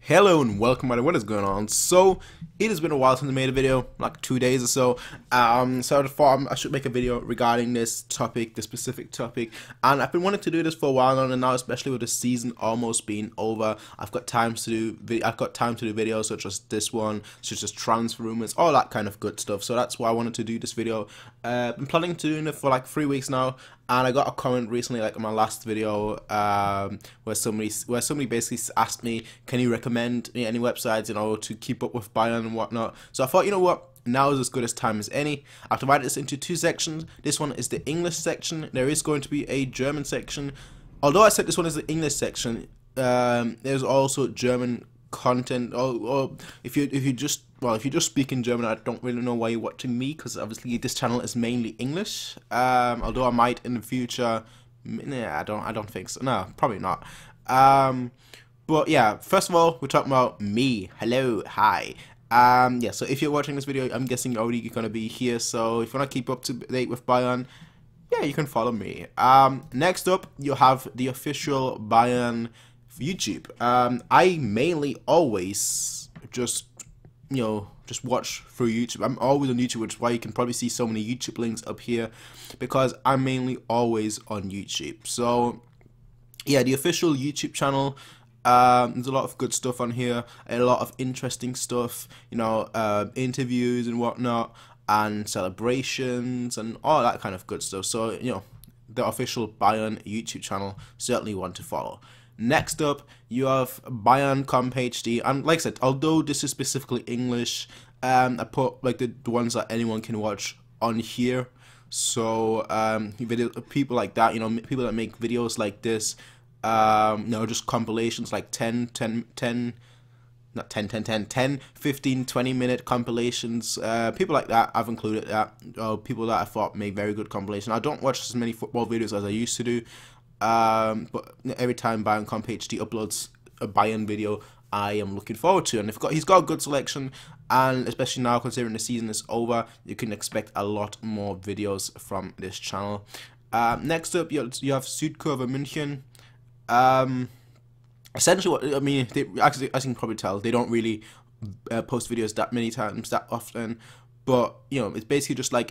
Hello and welcome, buddy. What is going on? So it has been a while since I made a video, like 2 days or so. So I thought I should make a video regarding this topic, this specific topic, and I've been wanting to do this for a while now, and now, especially with the season almost being over, I've got time to do videos such as this one, such as transfer rumors, all that kind of good stuff. So that's why I wanted to do this video. Been planning to do it for like 3 weeks now. And I got a comment recently, like in my last video, where somebody basically asked me, can you recommend me any websites, to keep up with Bayern and whatnot. So I thought, you know what, now is as good as time as any. I've divided this into 2 sections. This one is the English section. There is going to be a German section. Although I said this one is the English section, there's also German content. Or if you just speak in German, I don't really know why you're watching me, because obviously this channel is mainly English. Although I might in the future. Nah, I don't think so. No, probably not. But yeah, first of all, we're talking about me. Hello, hi. Yeah, so if you're watching this video, I'm guessing you're already gonna be here. So if you wanna keep up to date with Bayern, yeah, you can follow me. Next up, you have the official Bayern YouTube. I mainly always just watch through YouTube. I'm always on YouTube, which is why you can probably see so many YouTube links up here, because I'm mainly always on YouTube. So yeah, the official YouTube channel, there's a lot of good stuff on here, a lot of interesting stuff, interviews and whatnot, and celebrations and all that kind of good stuff. So the official Bayern YouTube channel, certainly one to follow. Next up, you have Bayern Comp HD, and like I said, although this is specifically English, I put like the ones that anyone can watch on here. So people like that, people that make videos like this, just compilations like 10, 15, 20-minute compilations, people like that, I've included that, people that I thought made very good compilation. I don't watch as many football videos as I used to do, but every time Bayern Comp HD uploads a Bayern video, I am looking forward to, and he's got a good selection, and especially now considering the season is over, you can expect a lot more videos from this channel. Next up, you have Südkurve München. Essentially, what I mean, as you can probably tell, they don't really post videos that many times, that often. But it's basically just like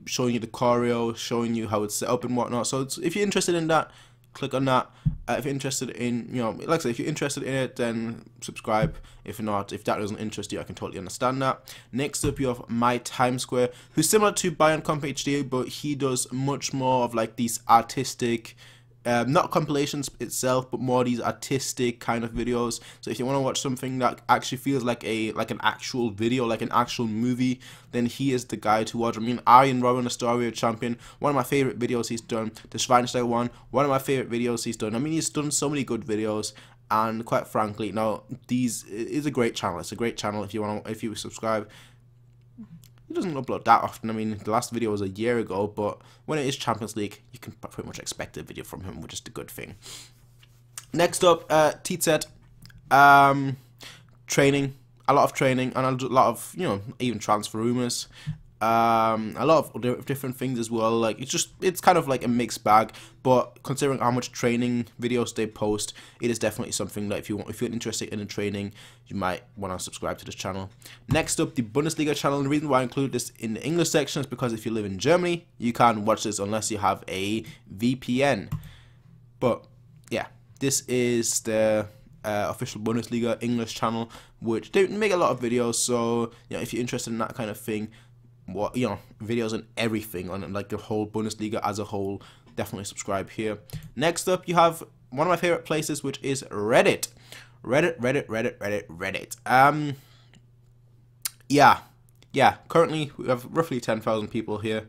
showing you the choreo, showing you how it's set up and whatnot. So if you're interested in that, click on that. If you're interested in, like I said, if you're interested in it, then subscribe. If not, if that doesn't interest you, I can totally understand that. Next up, you have MiaSanMiaTV, who's similar to Bayern Comp HD, but he does much more of like these artistic, not compilations itself, but more these artistic kind of videos. So if you want to watch something that actually feels like an actual video, like an actual movie, then he is the guy to watch. I mean, Arjen Robben, the Story of Champion, one of my favorite videos he's done. The Schweinsteiger one of my favorite videos he's done. I mean, he's done so many good videos, and quite frankly, now it is a great channel. It's a great channel if you subscribe. He doesn't upload that often. I mean, the last video was a year ago, but when it is Champions League, you can pretty much expect a video from him, which is a good thing. Next up, TZ, training, a lot of training, and a lot of, even transfer rumors. A lot of different things as well. Like it's kind of like a mixed bag, but considering how much training videos they post, it is definitely something that if you're interested in the training, you might want to subscribe to this channel. Next up, the Bundesliga channel. And the reason why I include this in the English section is because if you live in Germany, you can't watch this unless you have a VPN. But yeah, this is the official Bundesliga English channel, which they make a lot of videos. So if you're interested in that kind of thing, videos on everything, on like the whole Bundesliga as a whole, definitely subscribe here. Next up, you have one of my favorite places, which is Reddit. Reddit. Yeah. Currently, we have roughly 10,000 people here,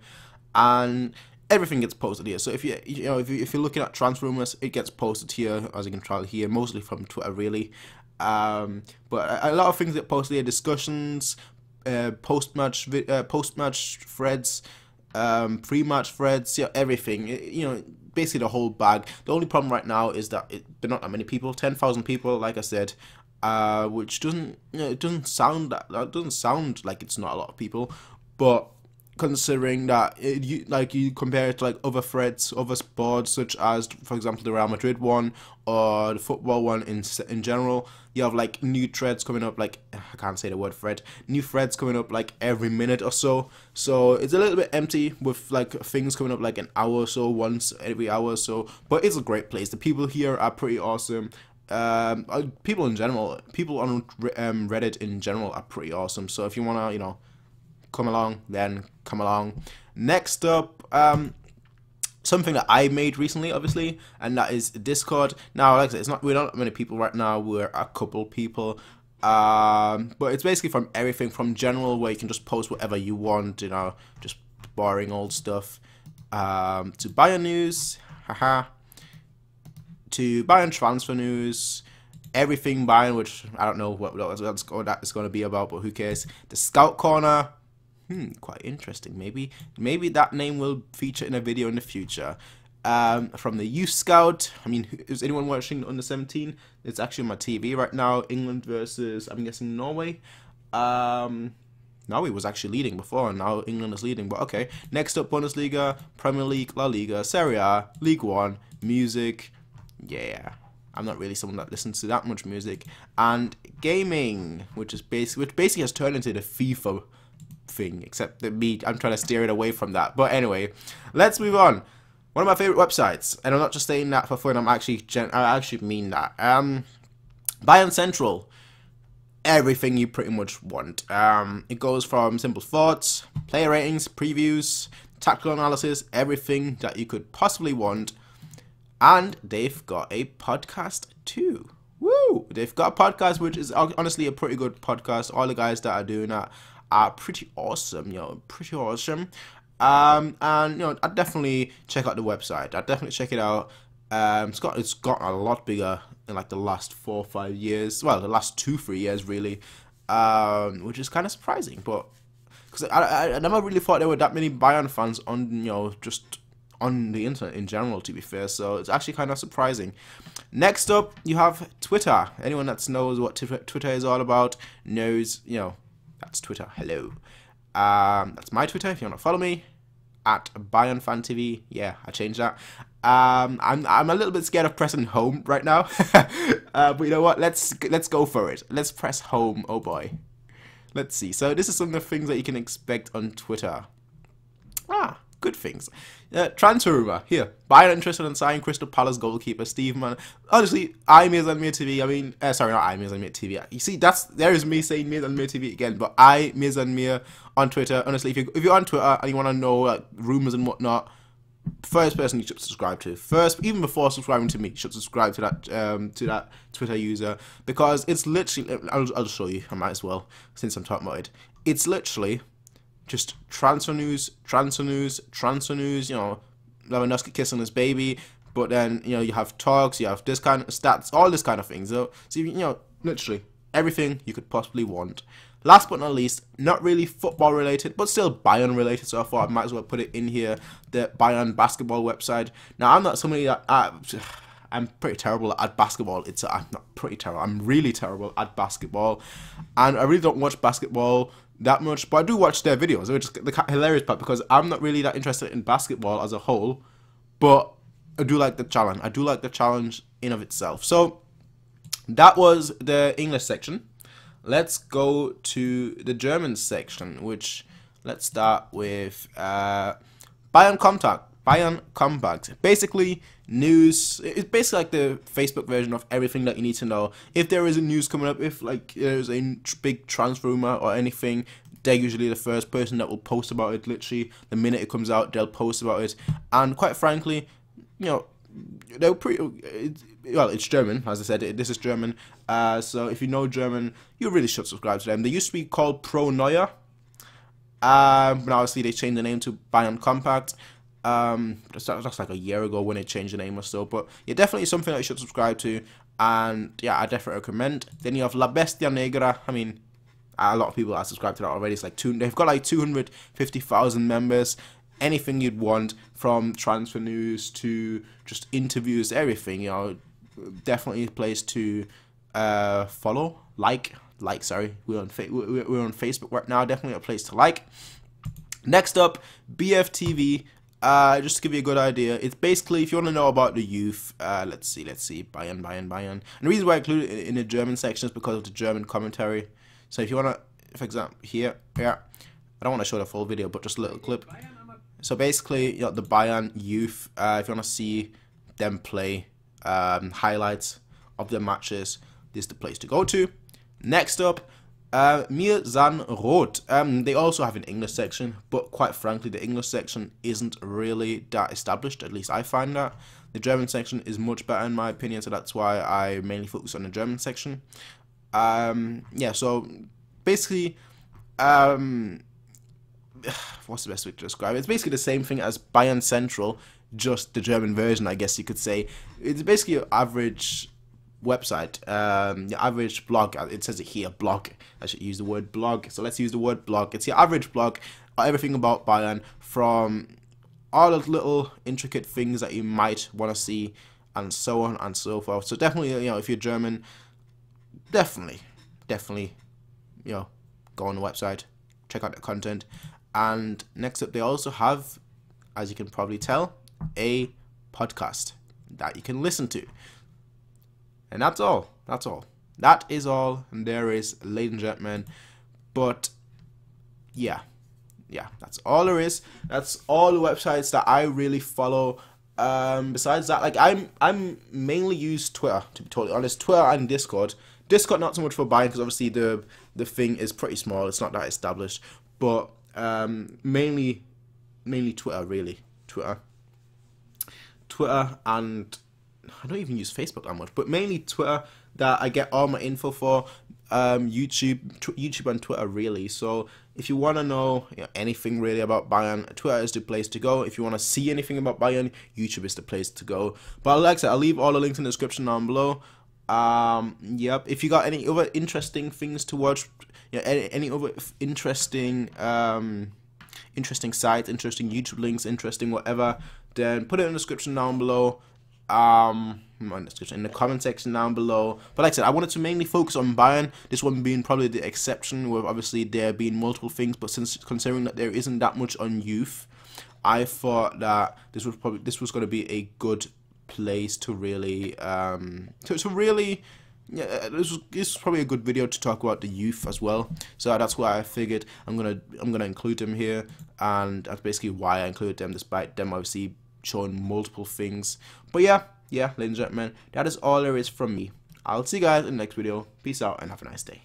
and everything gets posted here. So if you're looking at transfer rumors, it gets posted here, as you can try here, mostly from Twitter, really. But a lot of things get posted here: discussions, post-match threads, pre-match threads, everything. Basically the whole bag. The only problem right now is that there are not that many people, 10,000 people, like I said, which doesn't sound like it's not a lot of people, but considering that you compare it to like other threads, other boards, such as for example the Real Madrid one or the football one in general, You have like new threads coming up, like I can't say the word thread, new threads coming up like every minute or so. So it's a little bit empty with like things coming up like an hour or so, once every hour or so. But it's a great place. The people here are pretty awesome. People in general, people on Reddit in general are pretty awesome. So if you wanna, you know, come along, then come along. Next up, something that I made recently, obviously, and that is Discord. Now, like I said, we're not many people right now. We're a couple people, but it's basically from everything from general, where you can just post whatever you want, you know, just boring old stuff, to Bayern news, haha, to Bayern transfer news, everything Bayern, which I don't know what that is going to be about, but who cares? The Scout Corner. Quite interesting. Maybe that name will feature in a video in the future. From the Youth Scout. I mean, is anyone watching under 17? It's actually on my TV right now. England versus, I'm guessing, Norway. Norway was actually leading before, and now England is leading. But okay. Next up, Bundesliga, Premier League, La Liga, Serie A, League One, music. Yeah. I'm not really someone that listens to that much music. And gaming, which basically has turned into the FIFA thing, except that I'm trying to steer it away from that. But anyway, let's move on. One of my favorite websites, and I'm not just saying that for fun, I actually mean that. Bayern Central, everything you pretty much want. It goes from simple thoughts, player ratings, previews, tactical analysis, everything that you could possibly want. And they've got a podcast too. Woo! They've got a podcast, which is honestly a pretty good podcast. All the guys that are doing that are pretty awesome, you know, pretty awesome. And you know, I'd definitely check out the website. I'd definitely check it out. It's got a lot bigger in like the last 4 or 5 years. Well, the last 2-3 years really, which is kind of surprising. But because I never really thought there were that many Bayern fans on, you know, just on the internet in general, to be fair. So it's actually kind of surprising. Next up, you have Twitter. Anyone that knows what Twitter is all about knows, you know, that's Twitter. Hello. That's my Twitter. If you want to follow me, at BayernFanTV. Yeah, I changed that. I'm a little bit scared of pressing home right now. But you know what? Let's go for it. Let's press home. Oh boy. Let's see. So this is some of the things that you can expect on Twitter. Good things. Transfer rumor. Here. Bayern interested in signing Crystal Palace goalkeeper Steve Mann. Honestly, MiaSanMiaTV. I mean, sorry, not MiaSanMiaTV. You see, there's me saying MiaSanMiaTV again, but MiaSanMia on Twitter. Honestly, if you're on Twitter and you want to know like rumors and whatnot, first person you should subscribe to. First, even before subscribing to me, you should subscribe to that Twitter user, because it's literally. I'll show you. I might as well, since I'm talking about it. It's literally just transfer news, you know, Lewandowski kissing his baby, but then, you know, you have talks, you have this kind of stats, all this kind of things. So you know, literally everything you could possibly want. Last but not least, not really football related, but still Bayern related, so I thought I might as well put it in here, the Bayern basketball website. Now, I'm not somebody that, I'm pretty terrible at basketball. I'm not pretty terrible, I'm really terrible at basketball, and I really don't watch basketball that much, but I do watch their videos, which is the hilarious part, because I'm not really that interested in basketball as a whole, but I do like the challenge. I do like the challenge in of itself. So that was the English section. Let's go to the German section, which let's start with Bayern Compact. Basically, news. It's basically like the Facebook version of everything that you need to know. If there is a news coming up, if like there's a big transfer rumor or anything, they're usually the first person that will post about it. Literally, the minute it comes out, they'll post about it. And quite frankly, you know, they're pretty. Well, it's German, as I said. This is German. So if you know German, you really should subscribe to them. They used to be called Pro Neue, but obviously they changed the name to Bayern Compact. That's like a year ago when they changed the name or so, but yeah, definitely something that you should subscribe to, and yeah, I definitely recommend. Then you have La Bestia Negra. I mean, a lot of people are subscribed to that already. It's like they've got like 250,000 members. Anything you'd want, from transfer news to just interviews, everything, you know, definitely a place to follow, sorry, we're on Facebook right now, definitely a place to like. Next up, BFTV. just to give you a good idea, it's basically, if you want to know about the youth, let's see, Bayern. And the reason why I include it in the German section is because of the German commentary. So if you want to, for example, here, I don't want to show the full video, but just a little clip. So basically, you know, the Bayern youth, if you want to see them play, highlights of their matches, this is the place to go to. Next up, MiaSanMiaTV. They also have an English section, but quite frankly, the English section isn't really that established. At least I find that. The German section is much better in my opinion, so that's why I mainly focus on the German section. Yeah, so basically, what's the best way to describe it? It's basically the same thing as Bayern Central, just the German version, I guess you could say. It's basically your average website, your average blog. It says it here, blog. I should use the word blog, so let's use the word blog. It's your average blog, everything about Bayern, from all the little intricate things that you might want to see, and so on and so forth. So definitely, you know, if you're German, definitely, you know, go on the website, check out the content. And next up, they also have, as you can probably tell, a podcast that you can listen to. And that's all. That is all. And there is, ladies and gentlemen. But yeah, that's all there is. That's all the websites that I really follow. Besides that, like I'm mainly use Twitter, to be totally honest. Twitter and Discord. Discord not so much for buying, because obviously the thing is pretty small. It's not that established. But mainly Twitter, really. Twitter, and I don't even use Facebook that much, but mainly Twitter, that I get all my info for. YouTube and Twitter, really. So if you want to know, you know, anything really about Bayern, Twitter is the place to go. If you want to see anything about Bayern, YouTube is the place to go. But like I said, I'll leave all the links in the description down below. Yep. If you got any other interesting things to watch, you know, any other interesting interesting sites, interesting YouTube links, interesting whatever, then put it in the description down below. In the comment section down below. But like I said, I wanted to mainly focus on Bayern, this one being probably the exception, with obviously there being multiple things, but since considering that there isn't that much on youth, I thought that this was going to be a good place to really this is probably a good video to talk about the youth as well. So that's why I figured I'm gonna include them here, and that's basically why I included them, despite them obviously showing multiple things. But yeah, ladies and gentlemen, that is all there is from me. I'll see you guys in the next video. Peace out and have a nice day.